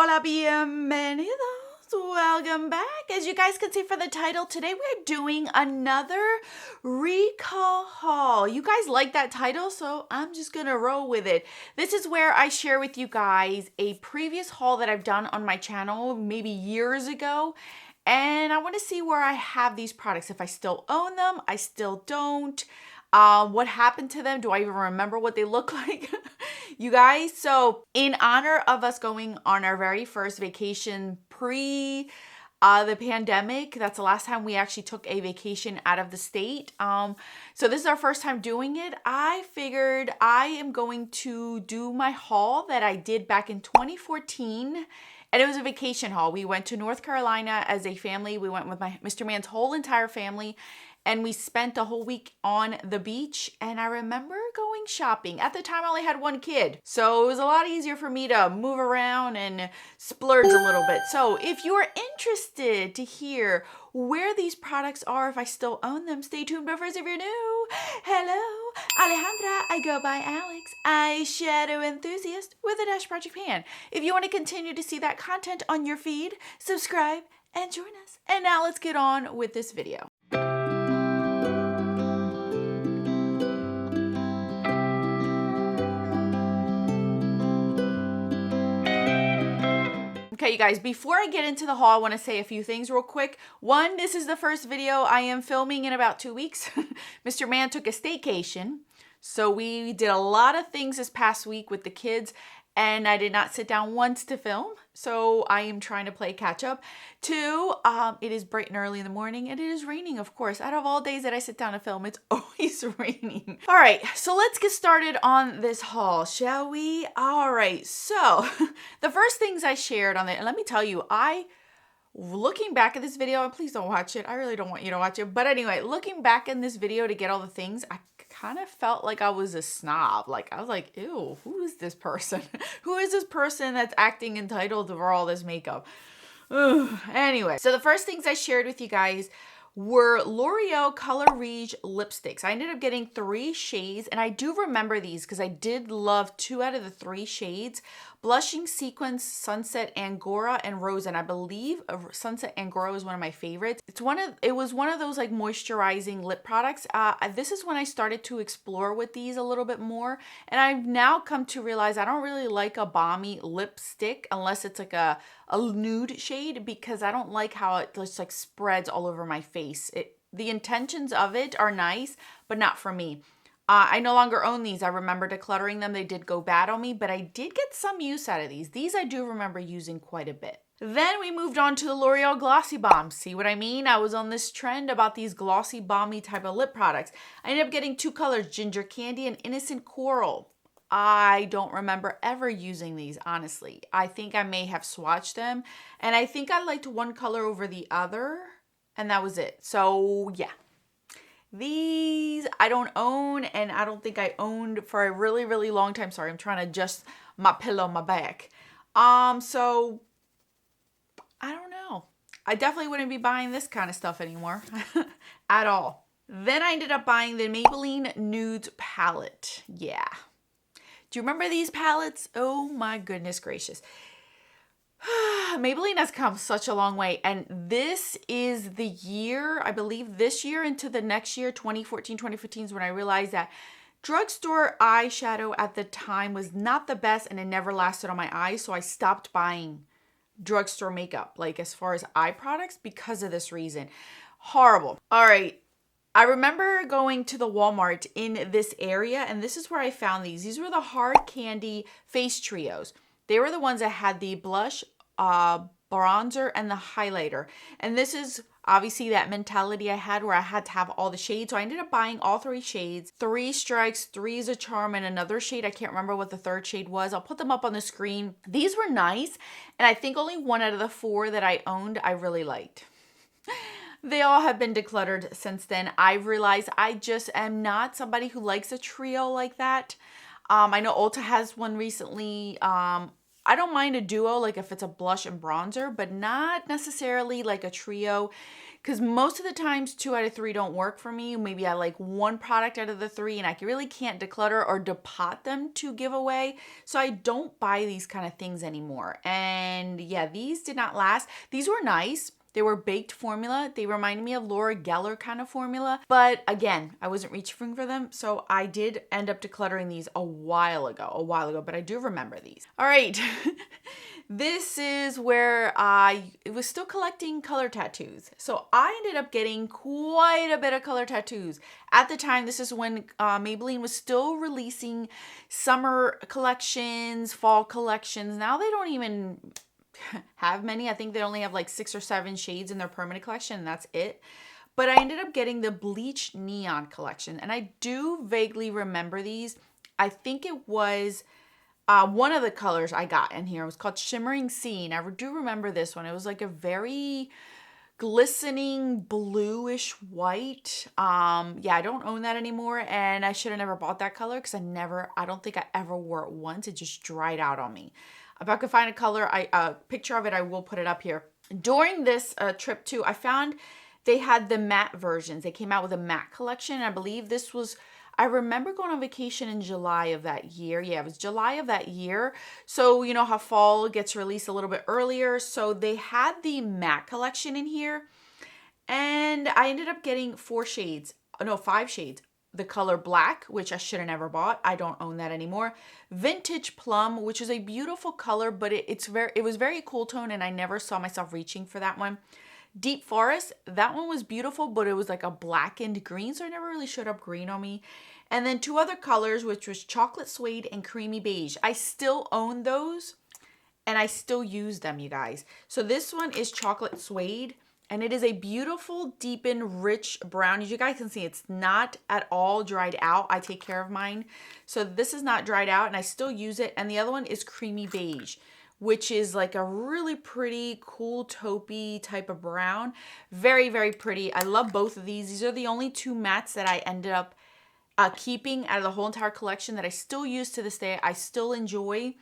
Hola, bienvenidos. Welcome back. As you guys can see from the title, today we're doing another recall haul. You guys like that title, so I'm just gonna roll with it. This is where I share with you guys a previous haul that I've done on my channel maybe years ago. And I want to see where I have these products. If I still own them, I still don't. What happened to them? Do I even remember what they look like? You guys, so in honor of us going on our very first vacation pre the pandemic, that's the last time we actually took a vacation out of the state. So this is our first time doing it. I figured I am going to do my haul that I did back in 2014. And it was a vacation haul. We went to North Carolina as a family. We went with my Mr. Man's whole entire family. And we spent a whole week on the beach. And I remember going shopping. At the time, I only had one kid. So it was a lot easier for me to move around and splurge a little bit. So if you are interested to hear where these products are, if I still own them, stay tuned. But first, if you're new, hello, Alejandra. I go by Alex, eyeshadow enthusiast with a Dash Project Pan. If you want to continue to see that content on your feed, subscribe and join us. And now let's get on with this video. Okay, you guys, before I get into the haul, I want to say a few things real quick. One, this is the first video I am filming in about 2 weeks. Mr. Man took a staycation, so we did a lot of things this past week with the kids, and I did not sit down once to film, so I am trying to play catch up. Two, it is bright and early in the morning, and it is raining, of course. Out of all days that I sit down to film, it's always raining. All right, so let's get started on this haul, shall we? All right, so the first things I shared on it, and let me tell you, looking back at this video, and please don't watch it. I really don't want you to watch it. But anyway, looking back in this video to get all the things, I kind of felt like I was a snob. Like, I was like, ew, who is this person? Who is this person that's acting entitled for all this makeup? Ugh. Anyway, so the first things I shared with you guys were L'Oreal Color Rouge lipsticks. I ended up getting 3 shades, and I do remember these because I did love 2 out of the 3 shades. Blushing Sequence, Sunset Angora, and Rose. And I believe Sunset Angora was one of my favorites. It was one of those like moisturizing lip products. This is when I started to explore with these a little bit more. And I've now come to realize I don't really like a balmy lipstick unless it's like a nude shade, because I don't like how it just like spreads all over my face. The intentions of it are nice, but not for me. I no longer own these. I remember decluttering them. They did go bad on me, but I did get some use out of these. These I do remember using quite a bit. Then we moved on to the L'Oreal Glossy Bombs. See what I mean? I was on this trend about these glossy, balmy type of lip products. I ended up getting 2 colors, Ginger Candy and Innocent Coral. I don't remember ever using these, honestly. I think I may have swatched them, and I think I liked one color over the other, and that was it. So yeah. These I don't own, and I don't think I owned for a really, really long time. Sorry, I'm trying to adjust my pillow on my back. So I don't know. I definitely wouldn't be buying this kind of stuff anymore at all. Then I ended up buying the Maybelline Nudes palette. Yeah. Do you remember these palettes? Oh my goodness gracious. Maybelline has come such a long way, and this is the year, I believe this year into the next year, 2014, 2015 is when I realized that drugstore eyeshadow at the time was not the best, and it never lasted on my eyes, so I stopped buying drugstore makeup, like as far as eye products, because of this reason. Horrible. All right. I remember going to the Walmart in this area, and this is where I found these. These were the Hard Candy Face Trios. They were the ones that had the blush, bronzer, and the highlighter. And this is obviously that mentality I had where I had to have all the shades. So I ended up buying all 3 shades. 3 strikes, 3 is a charm, and another shade. I can't remember what the 3rd shade was. I'll put them up on the screen. These were nice, and I think only 1 out of the 4 that I owned I really liked. They all have been decluttered since then. I've realized I just am not somebody who likes a trio like that. I know Ulta has one recently. I don't mind a duo, like if it's a blush and bronzer, but not necessarily like a trio. because most of the times 2 out of 3 don't work for me. Maybe I like one product out of the 3 and I really can't declutter or depot them to give away. So I don't buy these kind of things anymore. And yeah, these did not last. These were nice. They were baked formula. They reminded me of Laura Geller kind of formula. But again, I wasn't reaching for them. So I did end up decluttering these a while ago, but I do remember these. All right. This is where I was still collecting color tattoos. So I ended up getting quite a bit of color tattoos. At the time, this is when Maybelline was still releasing summer collections, fall collections. Now they don't even have many. I think they only have like 6 or 7 shades in their permanent collection, and that's it. But I ended up getting the Bleach Neon collection, and I do vaguely remember these. I think it was one of the colors I got in here. It was called Shimmering Sea, and I do remember this one. It was like a very glistening bluish white. Yeah, I don't own that anymore, and I should have never bought that color because I don't think I ever wore it once. It just dried out on me. If I could find a color, a picture of it, I will put it up here. During this trip too, I found they had the matte versions. They came out with a matte collection. And I believe this was, I remember going on vacation in July of that year. Yeah, it was July of that year. So you know how fall gets released a little bit earlier. So they had the matte collection in here. And I ended up getting 5 shades. The color black, which I should have never bought. I don't own that anymore. Vintage plum, which is a beautiful color, but it was very cool tone, and I never saw myself reaching for that one. Deep forest, that one was beautiful, but it was like a blackened green, so I never really showed up green on me. And then 2 other colors, which was chocolate suede and creamy beige. I still own those, and I still use them, you guys. So this one is chocolate suede. And it is a beautiful, deepened, rich brown. As you guys can see, it's not at all dried out. I take care of mine. So this is not dried out, and I still use it. And the other one is creamy beige, which is like a really pretty, cool, taupey type of brown. Very, very pretty. I love both of these. These are the only 2 mattes that I ended up keeping out of the whole entire collection that I still use to this day. I still enjoy.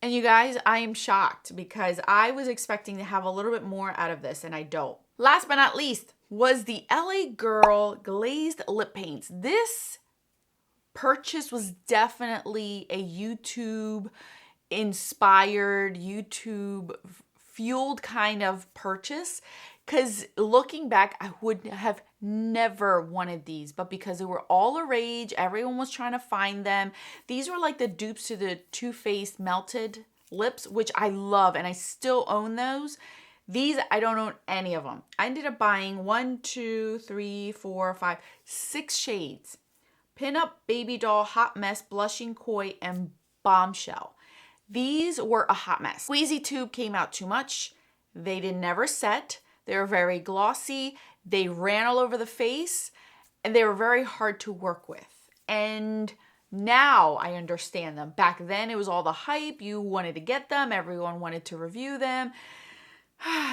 And you guys, I am shocked because I was expecting to have a little bit more out of this, and I don't. Last but not least was the LA Girl Glazed Lip Paints. This purchase was definitely a YouTube inspired, YouTube fueled kind of purchase. Because looking back, I would have never wanted these, but because they were all the rage, everyone was trying to find them. These were like the dupes to the Too Faced Melted Lips, which I love, and I still own those. These, I don't own any of them. I ended up buying 6 shades. Pinup, Baby Doll, Hot Mess, Blushing Koi, and Bombshell. These were a hot mess. Squeezy tube came out too much. They never set. They were very glossy. They ran all over the face, and they were very hard to work with. And now I understand them. Back then, it was all the hype. You wanted to get them. Everyone wanted to review them.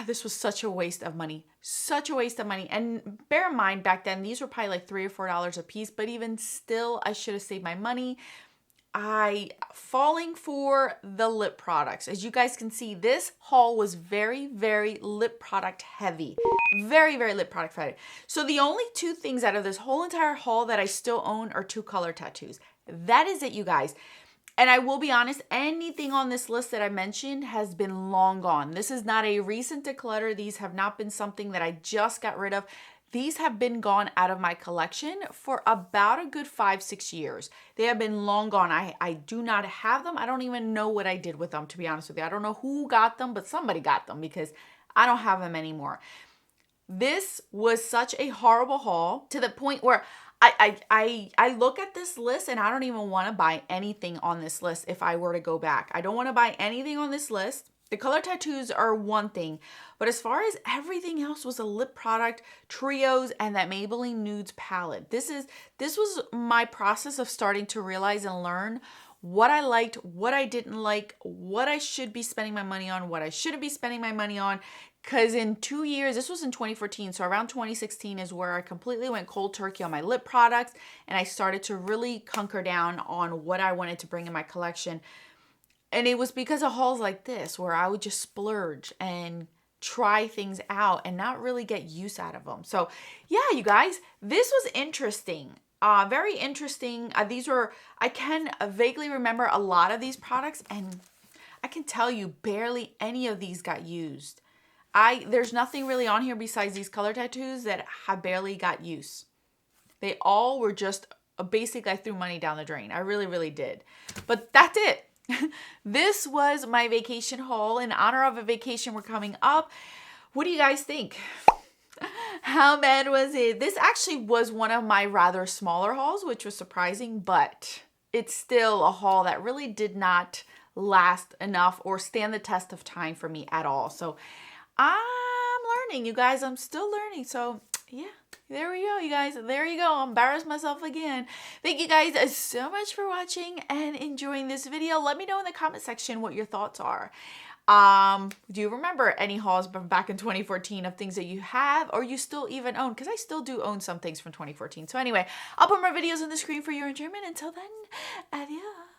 This was such a waste of money. Such a waste of money. And bear in mind, back then, these were probably like $3 or $4 a piece. But even still, I should have saved my money. Falling for the lip products. As you guys can see, this haul was very, very lip product heavy. Very, very lip product heavy. So the only 2 things out of this whole entire haul that I still own are 2 color tattoos. That is it, you guys. And I will be honest, anything on this list that I mentioned has been long gone. This is not a recent declutter. These have not been something that I just got rid of. These have been gone out of my collection for about a good 5-6 years. They have been long gone. I do not have them. I don't even know what I did with them, to be honest with you. I don't know who got them, but somebody got them because I don't have them anymore. This was such a horrible haul to the point where I look at this list and I don't even want to buy anything on this list if I were to go back. I don't want to buy anything on this list. The color tattoos are one thing, but as far as everything else was a lip product, trios, and that Maybelline Nudes palette. This was my process of starting to realize and learn what I liked, what I didn't like, what I should be spending my money on, what I shouldn't be spending my money on. Because in 2 years, this was in 2014, so around 2016 is where I completely went cold turkey on my lip products, and I started to really hunker down on what I wanted to bring in my collection. And it was because of hauls like this where I would just splurge and try things out and not really get use out of them. So yeah, you guys, this was interesting. Very interesting. I can vaguely remember a lot of these products, and I can tell you barely any of these got used. There's nothing really on here besides these color tattoos that have barely got use. They all were just, basically I threw money down the drain. I really, really did. But that's it. This was my vacation haul. In honor of a vacation we're coming up. What do you guys think? How bad was it? This actually was one of my rather smaller hauls, which was surprising, but it's still a haul that really did not last enough or stand the test of time for me at all. So I'm learning, you guys. I'm still learning. So yeah, there we go, you guys. There you go. Embarrassed myself again. Thank you guys so much for watching and enjoying this video. Let me know in the comment section what your thoughts are. Do you remember any hauls from back in 2014 of things that you have or you still even own? Because I still do own some things from 2014. So anyway, I'll put more videos on the screen for your enjoyment. Until then, adios.